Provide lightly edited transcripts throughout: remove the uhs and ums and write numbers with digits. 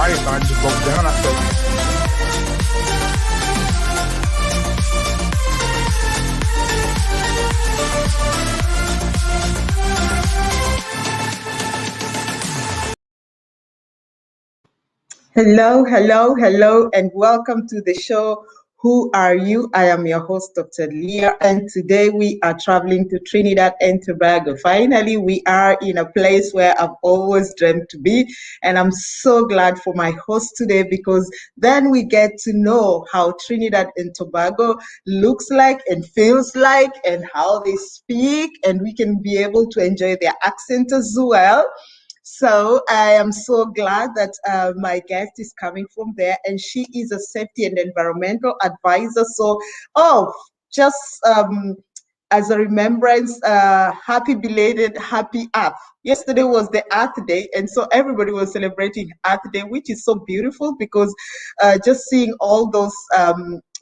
quiet, so I just broke down. I said, hello, hello, hello, and welcome to the show. Who are you? I am your host, Dr. Leah, and today we are traveling to Trinidad and Tobago. Finally, we are in a place where I've always dreamt to be, and I'm so glad for my host today because then we get to know how Trinidad and Tobago looks like and feels like and how they speak, and we can be able to enjoy their accent as well. So I am so glad that my guest is coming from there, and she is a safety and environmental advisor. So, just as a remembrance, happy belated Happy Earth. Yesterday was the Earth Day, and so everybody was celebrating Earth Day, which is so beautiful because just seeing all those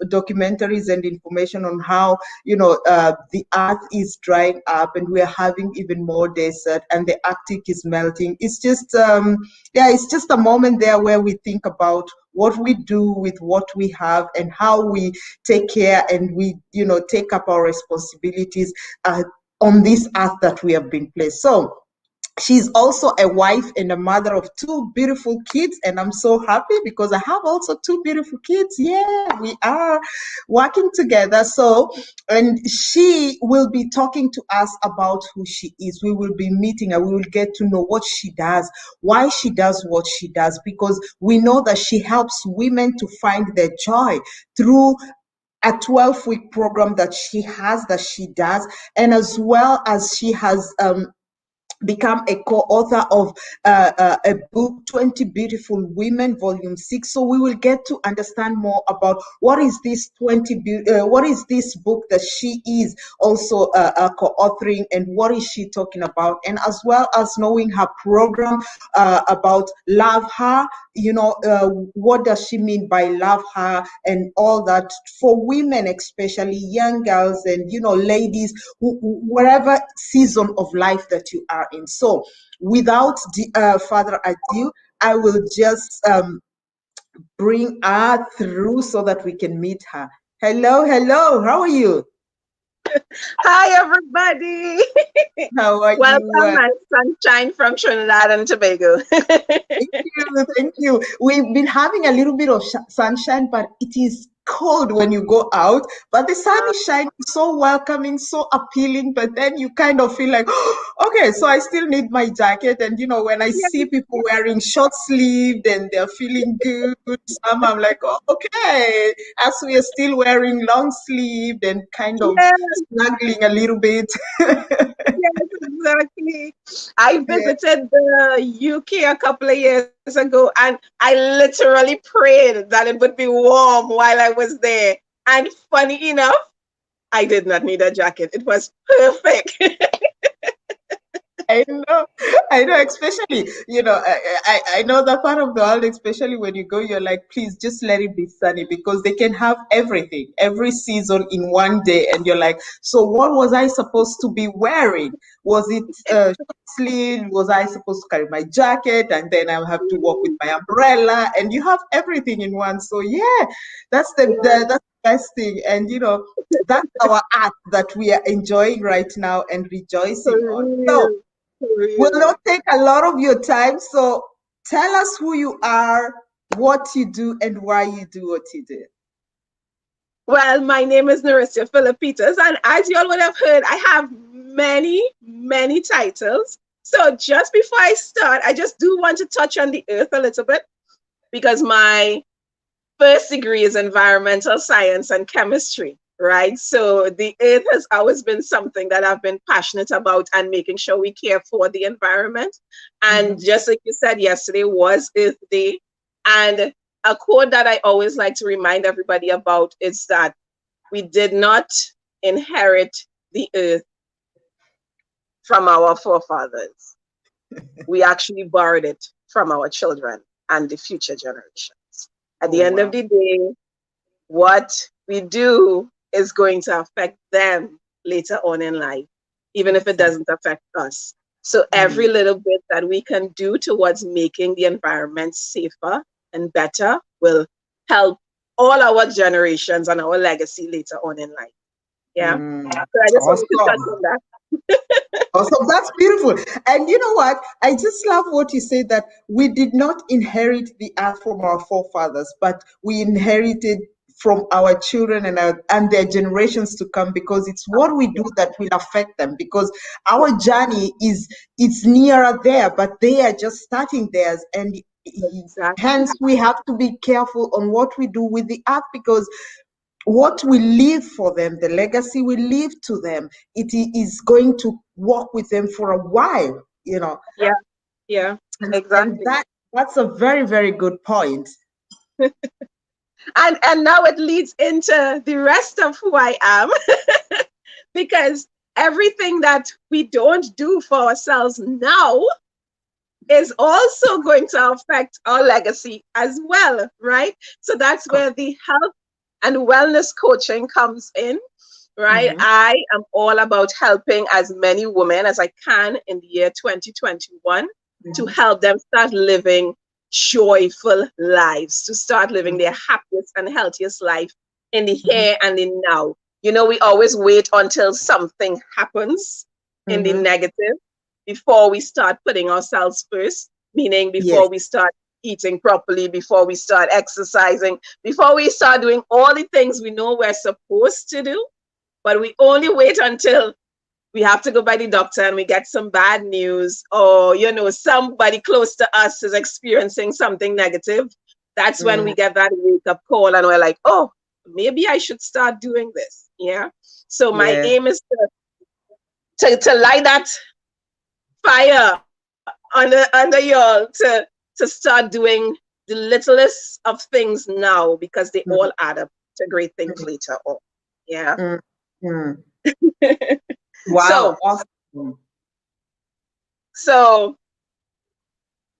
documentaries and information on how the earth is drying up and we're having even more desert and the Arctic is melting. It's just it's just a moment there where we think about what we do with what we have and how we take care and we take up our responsibilities on this earth that we have been placed. So she's also a wife and a mother of two beautiful kids, and I'm so happy because I have also two beautiful kids. Yeah, we are working together. So, and she will be talking to us about who she is. We will be meeting her. We will get to know what she does, why she does what she does, because we know that she helps women to find their joy through a 12-week program that she does, and as well as she has become a co-author of a book, 20 Beautiful Women, Volume 6. So we will get to understand more about what is this what is this book that she is also co-authoring, and what is she talking about, and as well as knowing her program about LoveHER. What does she mean by LoveHER and all that for women, especially young girls and ladies, whatever season of life that you are in. So without further ado, I will just bring her through so that we can meet her. Hello, how are you? Hi, everybody. How are Welcome, you? my sunshine from Trinidad and Tobago. Thank you. We've been having a little bit of sunshine, but it is cold when you go out. But the sun is shining, so welcoming, so appealing. But then you kind of feel like, okay, so I still need my jacket. And when I see people wearing short sleeved and they're feeling good, some I'm like, oh, okay. As we are still wearing long sleeved and kind of snuggling a little bit. Yes, exactly. I visited the UK a couple of years ago, and I literally prayed that it would be warm while I was there. And funny enough, I did not need a jacket. It was perfect. I know, especially, I know that part of the world, especially when you go, you're like, please just let it be sunny because they can have everything, every season in one day. And you're like, so what was I supposed to be wearing? Was it short sleeve? Was I supposed to carry my jacket? And then I'll have to walk with my umbrella, and you have everything in one. So yeah, that's that's the best thing. And that's our art that we are enjoying right now and rejoicing on. So will not take a lot of your time. So tell us who you are, what you do, and why you do what you do. Well, my name is Nariscia Philip-Peters, and as you all would have heard, I have many, many titles. So just before I start, I just do want to touch on the earth a little bit because my first degree is environmental science and chemistry, right? So the earth has always been something that I've been passionate about and making sure we care for the environment. And just like you said, yesterday was Earth Day. And a quote that I always like to remind everybody about is that we did not inherit the earth from our forefathers. We actually borrowed it from our children and the future generations. At the end of the day, what we do is going to affect them later on in life, even if it doesn't affect us. So every little bit that we can do towards making the environment safer and better will help all our generations and our legacy later on in life. Yeah. So I just wanted to touch on that. Awesome, that's beautiful. And you know what? I just love what you said, that we did not inherit the earth from our forefathers, but we inherited from our children and their generations to come, because it's what we do that will affect them, because our journey it's nearer there, but they are just starting theirs. And Exactly. hence we have to be careful on what we do with the earth, because what we leave for them, the legacy we leave to them, it is going to walk with them for a while, Yeah, exactly. And that's a very, very good point. And now it leads into the rest of who I am, because everything that we don't do for ourselves now is also going to affect our legacy as well, right? So that's where the health and wellness coaching comes in, right? I am all about helping as many women as I can in the year 2021 to help them start living joyful lives, to start living their happiest and healthiest life in the here and in now. We always wait until something happens in the negative before we start putting ourselves first, meaning before we start eating properly, before we start exercising, before we start doing all the things we know we're supposed to do. But we only wait until we have to go by the doctor and we get some bad news, or, somebody close to us is experiencing something negative. That's when we get that wake-up call and we're like, oh, maybe I should start doing this. Yeah. So my aim is to light that fire under y'all to start doing the littlest of things now, because they all add up to great things later on. Yeah. Wow. Awesome. So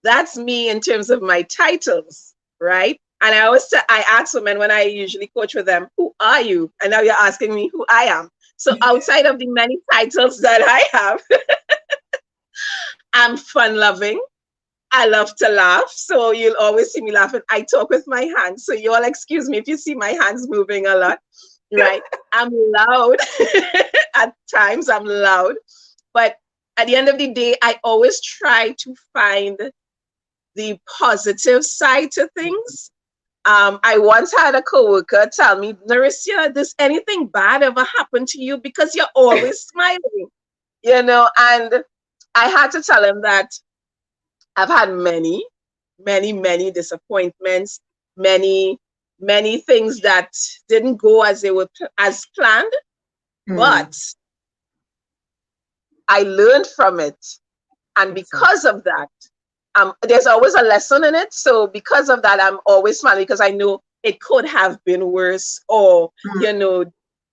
that's me in terms of my titles, right? And I ask women when I usually coach with them, who are you? And now you're asking me who I am. So outside of the many titles that I have, I'm fun loving. I love to laugh. So you'll always see me laughing. I talk with my hands. So you all excuse me if you see my hands moving a lot, right? I'm loud. At times I'm loud. But at the end of the day, I always try to find the positive side to things. I once had a coworker tell me, Nariscia, does anything bad ever happen to you? Because you're always smiling, and I had to tell him that I've had many, many, many disappointments, many, many things that didn't go as they were as planned, but I learned from it. And because of that, there's always a lesson in it. So because of that, I'm always smiling, because I know it could have been worse, or,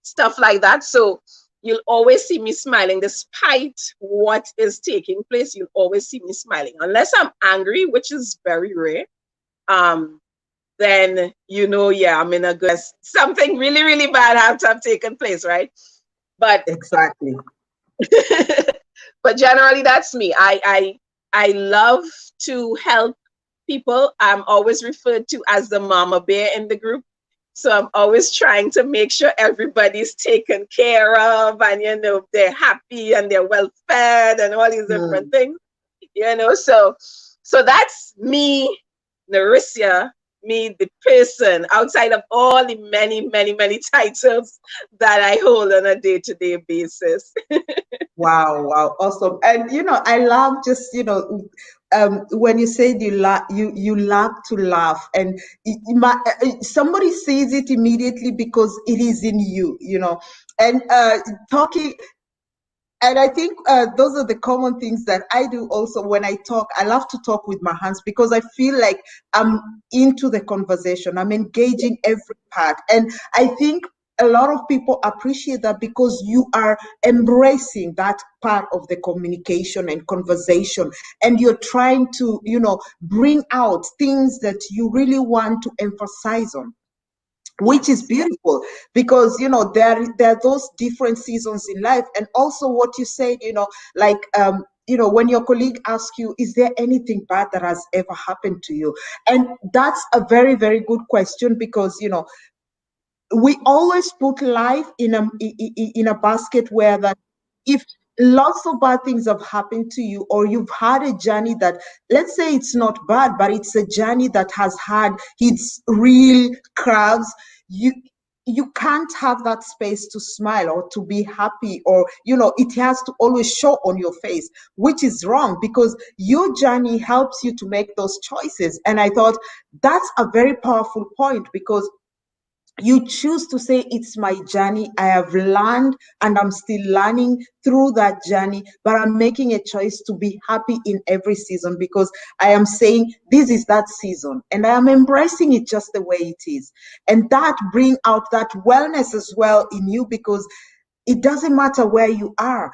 stuff like that. So you'll always see me smiling despite what is taking place. You'll always see me smiling, unless I'm angry, which is very rare. Then, I'm in a good, something really, really bad have to have taken place, right? But exactly. But generally, that's me. I love to help people. I'm always referred to as the mama bear in the group. So I'm always trying to make sure everybody's taken care of, and, they're happy and they're well fed and all these different things, So that's me, Nariscia, me, the person, outside of all the many, many, many titles that I hold on a day-to-day basis. Wow, awesome. And I love just when you said you love to laugh, and somebody sees it immediately because it is in you, and talking. And I think those are the common things that I do also when I talk. I love to talk with my hands, because I feel like I'm into the conversation. I'm engaging every part. And I think a lot of people appreciate that, because you are embracing that part of the communication and conversation. And you're trying to, bring out things that you really want to emphasize on, which is beautiful, because there are those different seasons in life. And also what you said, like when your colleague asks you, is there anything bad that has ever happened to you? And that's a very, very good question, because, we always put life in a basket where that if lots of bad things have happened to you, or you've had a journey that, let's say it's not bad, but it's a journey that has had its real crowds, you can't have that space to smile or to be happy, or it has to always show on your face, which is wrong, because your journey helps you to make those choices. And I thought that's a very powerful point, because you choose to say, it's my journey. I have learned and I'm still learning through that journey, but I'm making a choice to be happy in every season, because I am saying this is that season and I am embracing it just the way it is. And that bring out that wellness as well in you, because it doesn't matter where you are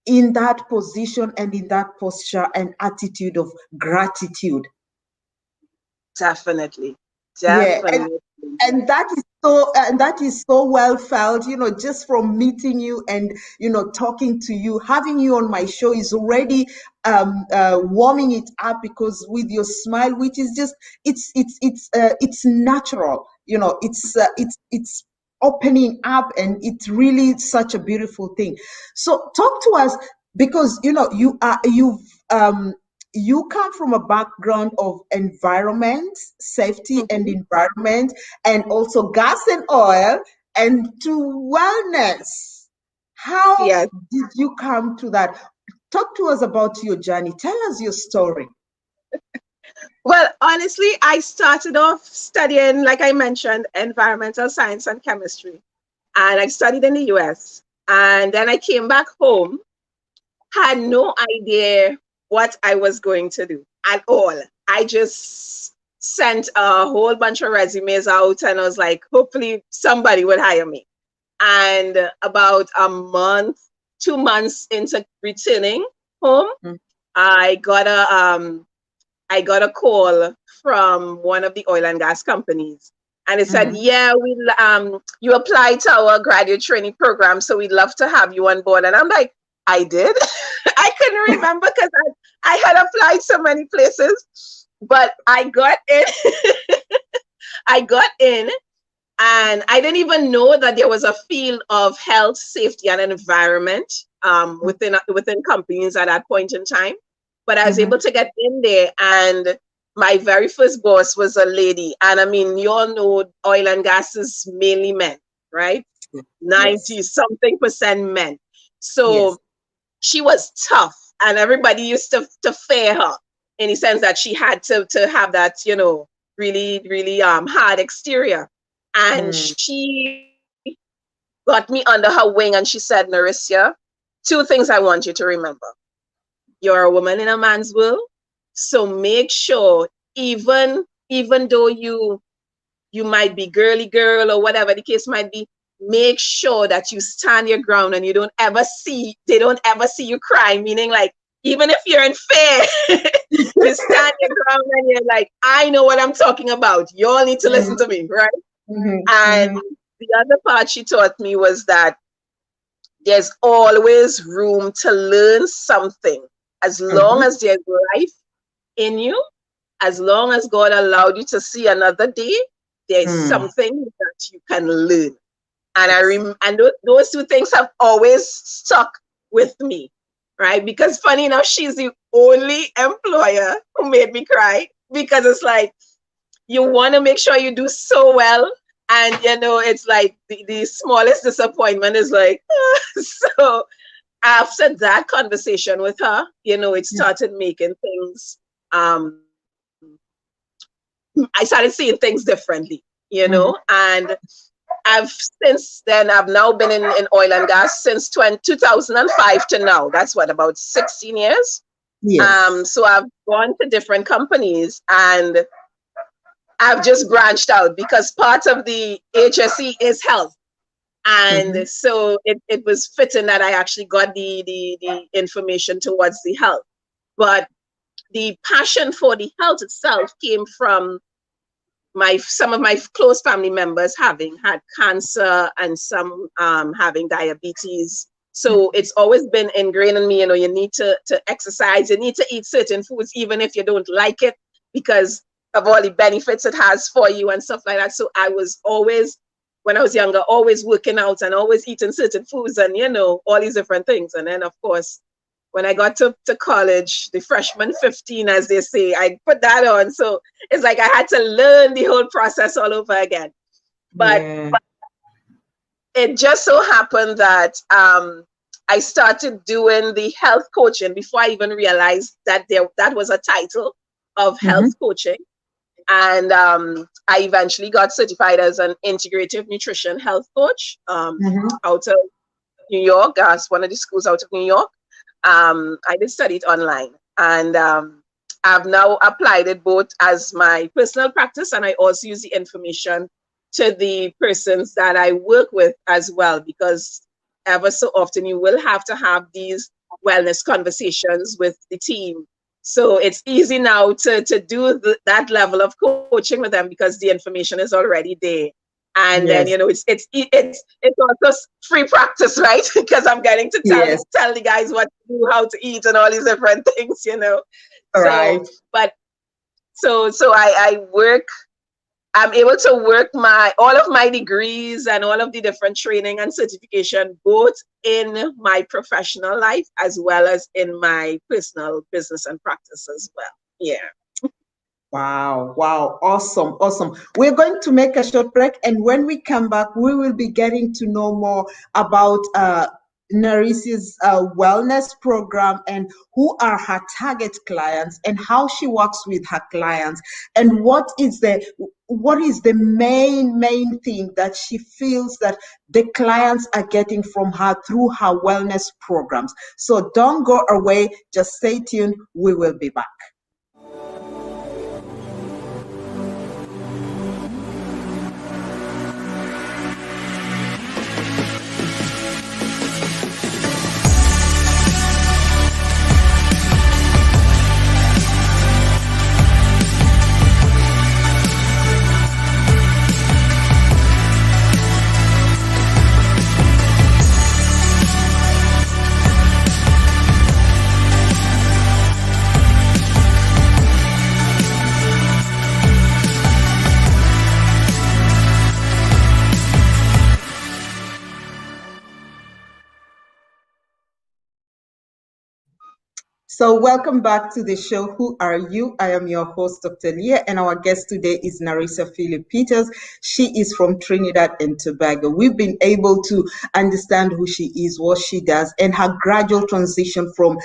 in that position and in that posture and attitude of gratitude. Definitely. Yeah, Definitely. and that is so well felt, just from meeting you and talking to you. Having you on my show is already warming it up, because with your smile, which is just it's natural, it's opening up, and it's really such a beautiful thing. So talk to us, because you come from a background of environment, safety and environment, and also gas and oil, and to wellness. How Yes. did you come to that? Talk to us about your journey. Tell us your story. Well, honestly, I started off studying, like I mentioned, environmental science and chemistry. And I studied in the US. And then I came back home, had no idea what I was going to do at all. I just sent a whole bunch of resumes out, and I was like, hopefully somebody would hire me. And about a month, 2 months into returning home, I got a call from one of the oil and gas companies, and it said, "Yeah, you applied to our graduate training program, so we'd love to have you on board." And I'm like, "I did?" I couldn't remember, because I had applied so many places, but I got in. I got in, and I didn't even know that there was a field of health, safety, and environment within companies at that point in time. But I was able to get in there, and my very first boss was a lady. And I mean, you all know oil and gas is mainly men, right? 90-something% men. So she was tough, and everybody used to fear her, in the sense that she had to have that, really, really hard exterior. And she got me under her wing, and she said, "Nariscia, 2 things I want you to remember. You're a woman in a man's world, so make sure, even though you might be girly girl or whatever the case might be, make sure that you stand your ground, and they don't ever see you cry." Meaning, like, even if you're in fear, you stand your ground, and you're like, "I know what I'm talking about. You all need to listen to me," right? And the other part she taught me was that there's always room to learn something. As long as there's life in you, as long as God allowed you to see another day, there's something that you can learn. And and those 2 things have always stuck with me, right? Because funny enough, she's the only employer who made me cry, because it's like, you want to make sure you do so well, and it's like the smallest disappointment is like, so after that conversation with her, it started making things, I started seeing things differently, and I've now been in oil and gas since 2005 to now. That's what, about 16 years. So I've gone to different companies, and I've just branched out, because part of the HSE is health. And so it was fitting that I actually got the information towards the health. But the passion for the health itself came from some of my close family members having had cancer, and some having diabetes. So it's always been ingrained in me, you know, you need to exercise, you need to eat certain foods, even if you don't like it, because of all the benefits it has for you and stuff like that. So I was always, when I was younger, always working out and always eating certain foods and, you know, all these different things. And then, of course, when I got to college, the freshman 15, as they say, I put that on. So it's like I had to learn the whole process all over again. But it just so happened that I started doing the health coaching before I even realized that that was a title of health coaching. And I eventually got certified as an integrative nutrition health coach out of New York. That's one of the schools out of New York. I did study it online, and I've now applied it both as my personal practice, and I also use the information to the persons that I work with as well, because ever so often you will have to have these wellness conversations with the team. So it's easy now to do that level of coaching with them because the information is already there. And then, you know, it's also free practice, right? Because I'm getting to tell the guys what to do, how to eat, and all these different things, you know. Right. So I work. I'm able to work all of my degrees and all of the different training and certification, both in my professional life as well as in my personal business and practice as well. Yeah. Wow. Awesome. We're going to make a short break, and when we come back, we will be getting to know more about Nariscia's wellness program and who are her target clients and how she works with her clients, and what is the main thing that she feels that the clients are getting from her through her wellness programs. So don't go away, just stay tuned. We will be back. So welcome back to the show, Who Are You? I am your host, Dr. Leah, and our guest today is Nariscia Philip-Peters. She is from Trinidad and Tobago. We've been able to understand who she is, what she does, and her gradual transition from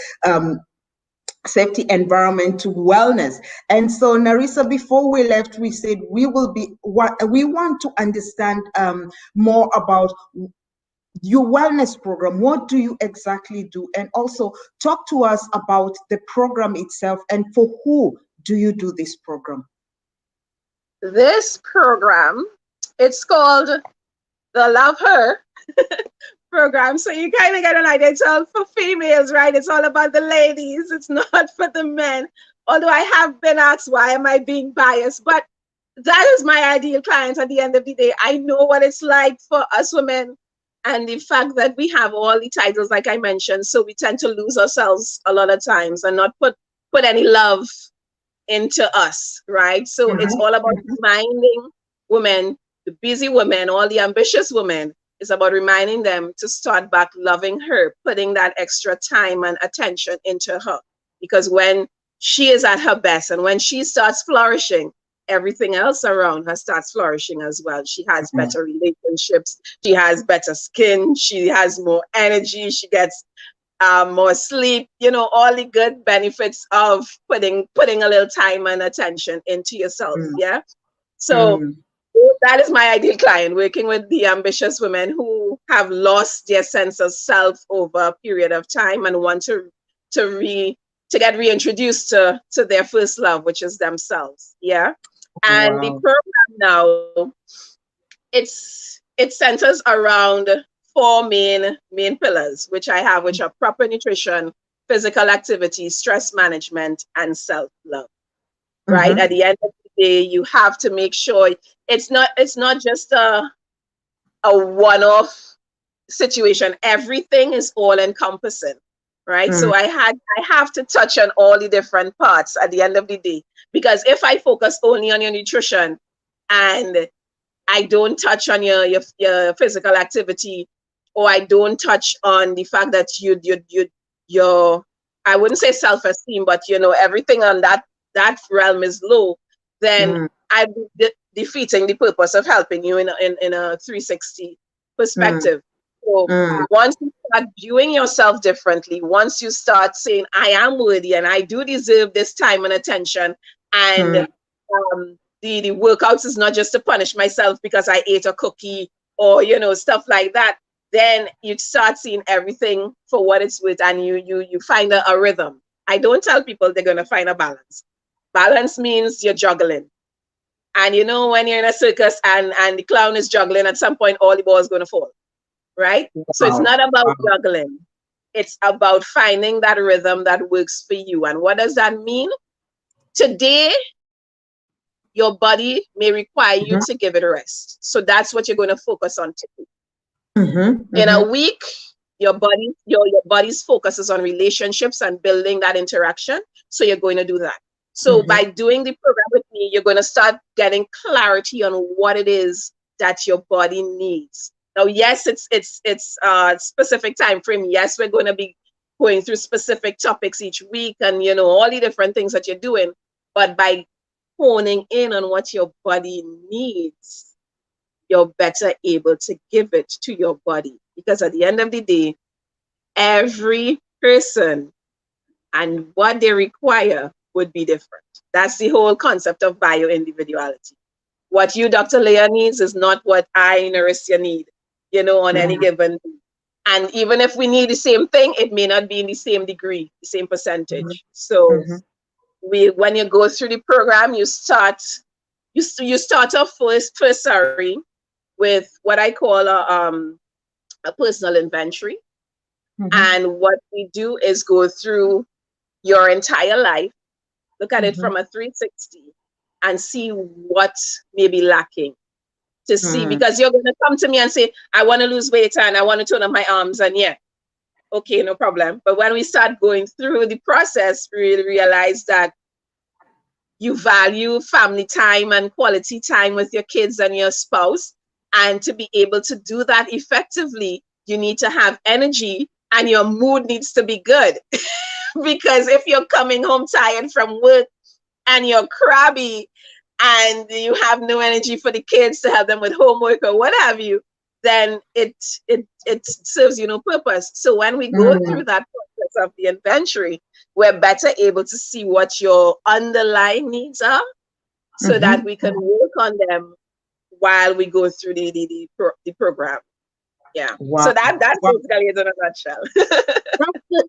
safety environment to wellness. And so, Nariscia, before we left, we said we want to understand more about your wellness program. What do you exactly do? And also talk to us about the program itself, and for who do you do this program? This program, it's called the LoveHER program. So you kind of get an idea. It's all for females, right? It's all about the ladies. It's not for the men. Although I have been asked, why am I being biased? But that is my ideal client at the end of the day. I know what it's like for us women, and the fact that we have all the titles, like I mentioned, so we tend to lose ourselves a lot of times and not put any love into us, right? So it's all about reminding women, the busy women, all the ambitious women, it's about reminding them to start back loving her, putting that extra time and attention into her. Because when she is at her best and when she starts flourishing, everything else around her starts flourishing as well. She has better relationships, she has better skin, she has more energy, she gets more sleep, you know, all the good benefits of putting a little time and attention into yourself. Yeah. So that is my ideal client, working with the ambitious women who have lost their sense of self over a period of time and want to get reintroduced to their first love, which is themselves. Yeah. And the program now, it centers around 4 main pillars, which I have, which are proper nutrition, physical activity, stress management, and self-love. Right? At the end of the day, you have to make sure it's not just a one-off situation, everything is all encompassing, right? So I have to touch on all the different parts at the end of the day, because if I focus only on your nutrition and I don't touch on your physical activity, or I don't touch on the fact that your I wouldn't say self-esteem, but everything on that realm is low, then I'd be defeating the purpose of helping you in a 360 perspective. So once you start viewing yourself differently, once you start saying, I am worthy and I do deserve this time and attention, and the workouts is not just to punish myself because I ate a cookie or stuff like that, then you start seeing everything for what it's worth, and you find a rhythm. I don't tell people they're going to find a balance. Balance means you're juggling. And when you're in a circus and the clown is juggling, at some point all the balls is going to fall, right? Wow. So it's not about juggling. It's about finding that rhythm that works for you. And what does that mean? Today, your body may require you to give it a rest. So that's what you're going to focus on today. In a week, your body's focus is on relationships and building that interaction. So you're going to do that. So by doing the program with me, you're going to start getting clarity on what it is that your body needs. Now, yes, it's a specific time frame. Yes, we're going to be going through specific topics each week and, all the different things that you're doing. But by honing in on what your body needs, you're better able to give it to your body. Because at the end of the day, every person and what they require would be different. That's the whole concept of bio-individuality. What you, Dr. Leah, needs is not what I, Nariscia, need, on any given day. And even if we need the same thing, it may not be in the same degree, the same percentage. So when you go through the program, you start off first with what I call a personal inventory. And what we do is go through your entire life, look at it from a 360 and see what may be lacking. To see, because you're going to come to me and say, I want to lose weight and I want to turn up my arms, and okay, no problem. But when we start going through the process, we realize that you value family time and quality time with your kids and your spouse. And to be able to do that effectively, you need to have energy and your mood needs to be good. Because if you're coming home tired from work and you're crabby and you have no energy for the kids to help them with homework or what have you, then it serves you no purpose. So when we go through that process of the inventory, we're better able to see what your underlying needs are so that we can work on them while we go through the program. Yeah. Wow. So that's basically it in a nutshell.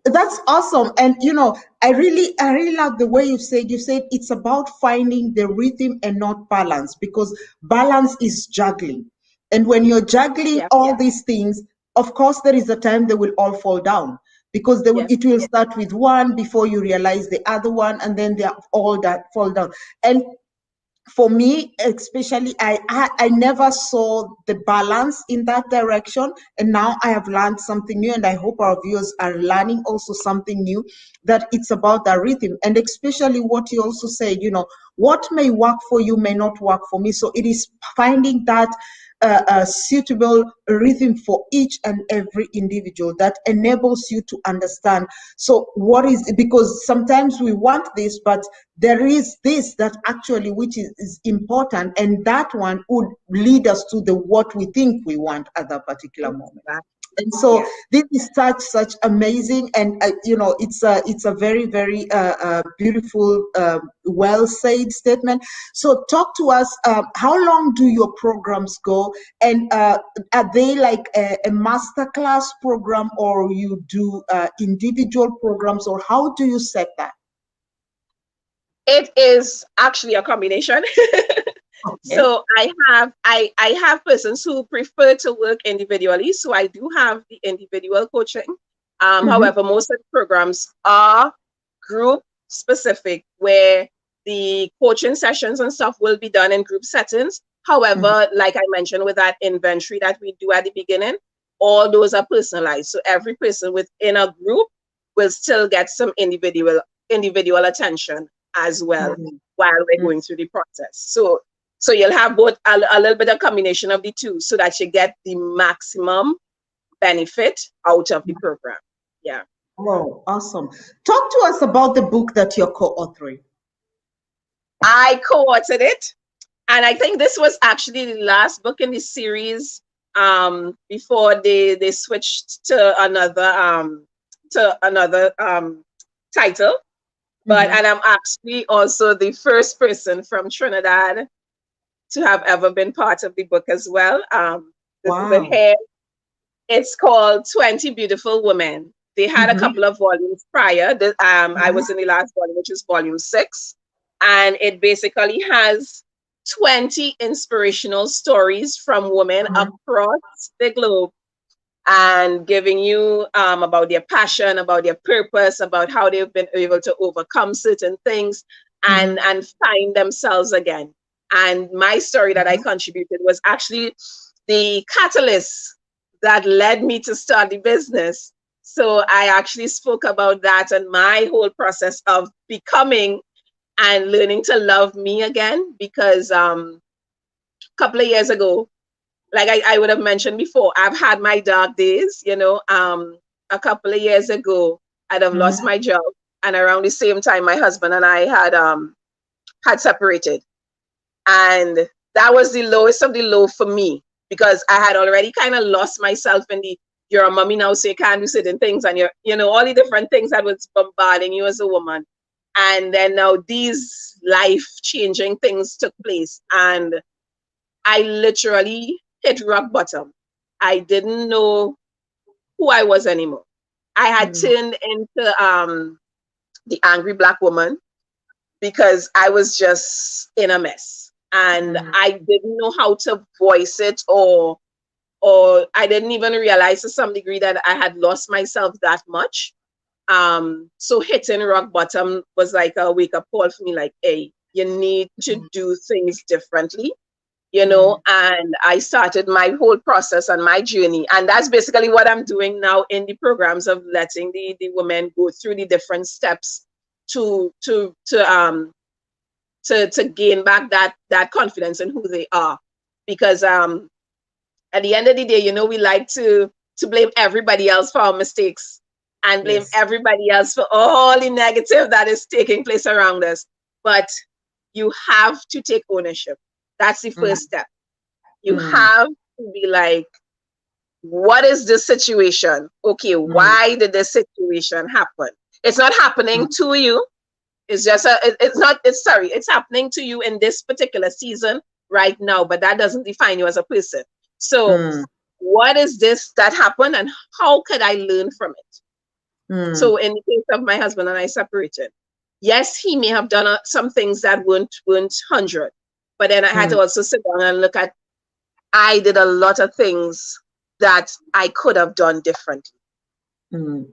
That's awesome. And I really love the way you said it's about finding the rhythm and not balance, because balance is juggling. And when you're juggling all these things, of course, there is a time they will all fall down, because it will start with one before you realize the other one, and then they all that fall down. And for me, especially, I never saw the balance in that direction. And now I have learned something new, and I hope our viewers are learning also something new, that it's about the rhythm. And especially what you also said, what may work for you may not work for me. So it is finding that a suitable rhythm for each and every individual that enables you to understand. So what is, because sometimes we want this, but there is this that actually which is important, and that one would lead us to the what we think we want at that particular moment. And so this is such amazing, and it's a very, very beautiful, well said statement. So talk to us. How long do your programs go, and are they like a masterclass program, or you do individual programs, or how do you set that? It is actually a combination. Okay. So I have persons who prefer to work individually. So I do have the individual coaching. However, most of the programs are group specific, where the coaching sessions and stuff will be done in group settings. However, like I mentioned with that inventory that we do at the beginning, all those are personalized. So every person within a group will still get some individual attention as well while we're going through the process. So you'll have both a little bit of combination of the two so that you get the maximum benefit out of the program. Yeah. Oh, awesome. Talk to us about the book that you're co-authoring. I co-authored it, and I think this was actually the last book in the series before they switched to another title. But and I'm actually also the first person from Trinidad to have ever been part of the book as well. This is it here. It's called 20 Beautiful Women. They had a couple of volumes prior. I was in the last volume, which is volume 6. And it basically has 20 inspirational stories from women across the globe, and giving you about their passion, about their purpose, about how they've been able to overcome certain things and find themselves again. And my story that I contributed was actually the catalyst that led me to start the business. So I actually spoke about that and my whole process of becoming and learning to love me again, because a couple of years ago, like I would have mentioned before, I've had my dark days, you know. A couple of years ago, I'd have lost my job, and around the same time, my husband and I had separated. And that was the lowest of the low for me, because I had already kind of lost myself in the, you're a mommy now, so you can't do certain things, and you're, you know, all the different things that was bombarding you as a woman. And then now these life-changing things took place, and I literally hit rock bottom. I didn't know who I was anymore. I had turned into the angry Black woman, because I was just in a mess, and I didn't know how to voice it, or I didn't even realize to some degree that I had lost myself that much. So hitting rock bottom was like a wake-up call for me, like, hey, you need to do things differently, you know. And I started my whole process and my journey, and that's basically what I'm doing now in the programs, of letting the women go through the different steps to gain back that confidence in who they are. Because at the end of the day, you know, we like to blame everybody else for our mistakes and blame everybody else for all the negative that is taking place around us. But you have to take ownership. That's the first step. You have to be like, what is this situation? Okay, why did this situation happen? It's not happening to you. It's just it's happening to you in this particular season right now, but that doesn't define you as a person. So what is this that happened, and how could I learn from it? So in the case of my husband and I separated, yes, he may have done some things that weren't 100, but then I had to also sit down and look at, I did a lot of things that I could have done differently.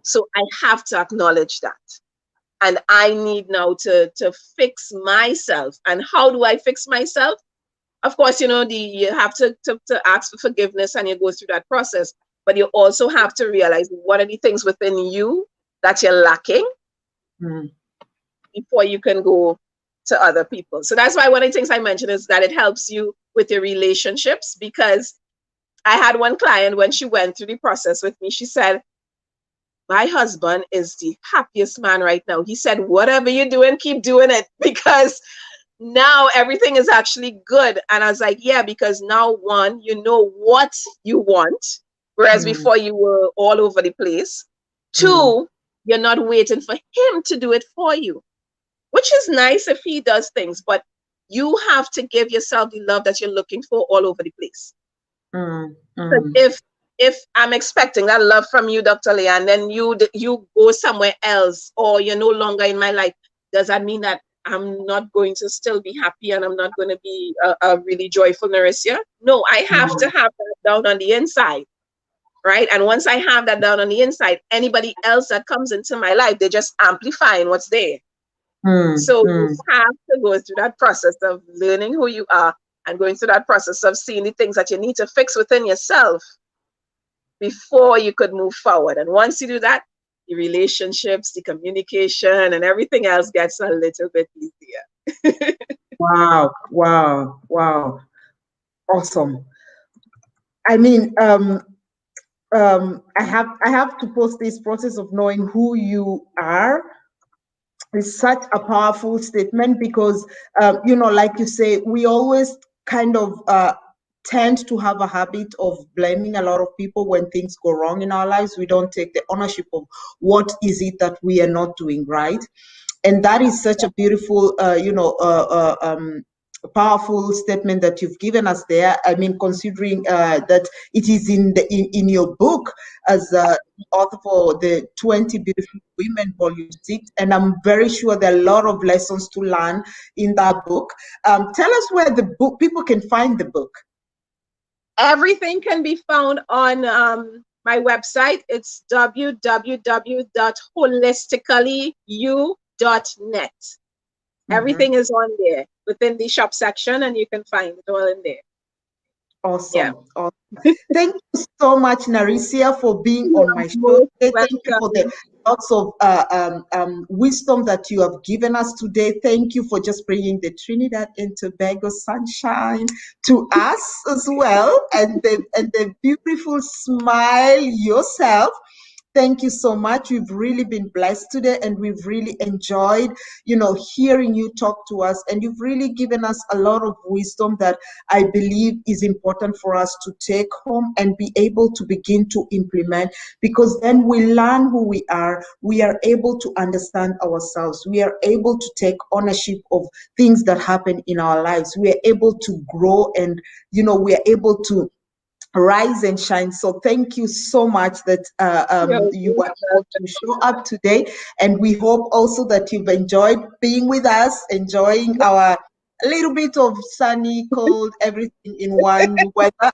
So I have to acknowledge that. And I need now to fix myself. And how do I fix myself? Of course, you know, you have to ask for forgiveness, and you go through that process. But you also have to realize what are the things within you that you're lacking before you can go to other people. So that's why one of the things I mentioned is that it helps you with your relationships, because I had one client, when she went through the process with me, she said, my husband is the happiest man right now. He said, whatever you're doing, keep doing it, because now everything is actually good. And I was like, yeah, because now, one, you know what you want, whereas before you were all over the place. Two, you're not waiting for him to do it for you, which is nice if he does things, but you have to give yourself the love that you're looking for all over the place. If I'm expecting that love from you, Dr. Leah, and then you go somewhere else, or you're no longer in my life, does that mean that I'm not going to still be happy, and I'm not going to be a really joyful Nariscia? No, I have to have that down on the inside, right? And once I have that down on the inside, anybody else that comes into my life, they're just amplifying what's there. So you have to go through that process of learning who you are, and going through that process of seeing the things that you need to fix within yourself, before you could move forward. And once you do that, the relationships, the communication, and everything else gets a little bit easier. Wow, wow, wow. Awesome. I mean, I have to post this process of knowing who you are is such a powerful statement because, like you say, we always kind of tend to have a habit of blaming a lot of people when things go wrong in our lives. We don't take the ownership of what is it that we are not doing right. And that is such a beautiful, powerful statement that you've given us there. I mean, considering that it is in your book as author for the 20 Beautiful Women, Volume 6, and I'm very sure there are a lot of lessons to learn in that book. Tell us where the book people can find the book. Everything can be found on my website. It's www.holisticallyu.net. Everything is on there within the shop section, and you can find it all in there. Awesome. Yeah. Awesome. Thank you so much, Nariscia, for being on my show. Thank you for the lots of wisdom that you have given us today. Thank you for just bringing the Trinidad and Tobago sunshine to us as well, and the beautiful smile yourself. Thank you so much. We've really been blessed today, and we've really enjoyed, hearing you talk to us. And you've really given us a lot of wisdom that I believe is important for us to take home and be able to begin to implement, because then we learn who we are. We are able to understand ourselves. We are able to take ownership of things that happen in our lives. We are able to grow, and, we are able to rise and shine. So thank you so much that you were able to show up today, and we hope also that you've enjoyed being with us, enjoying our a little bit of sunny, cold, everything in one weather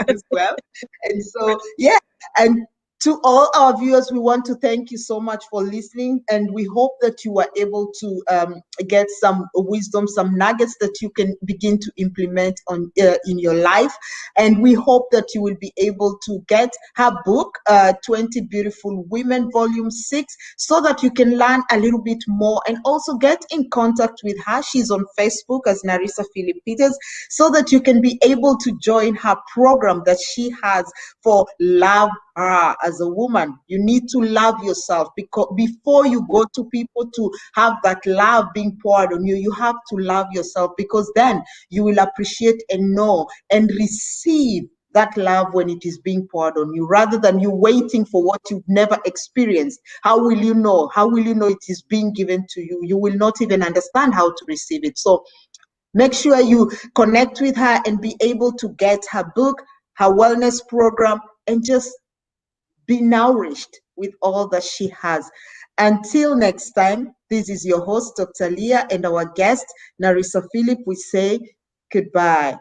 as well. And so, yeah, and to all our viewers, we want to thank you so much for listening, and we hope that you were able to get some wisdom, some nuggets that you can begin to implement on in your life. And we hope that you will be able to get her book, 20 Beautiful Women, Volume 6, so that you can learn a little bit more, and also get in contact with her. She's on Facebook as Nariscia Philip-Peters, so that you can be able to join her program that she has for LoveHER. As a woman, you need to love yourself, because before you go to people to have that love being poured on you, you have to love yourself, because then you will appreciate and know and receive that love when it is being poured on you, rather than you waiting for what you've never experienced. How will you know? How will you know it is being given to you? You will not even understand how to receive it. So make sure you connect with her and be able to get her book, her wellness program, and just be nourished with all that she has. Until next time, this is your host, Dr. Leah, and our guest, Nariscia Philip. We say goodbye.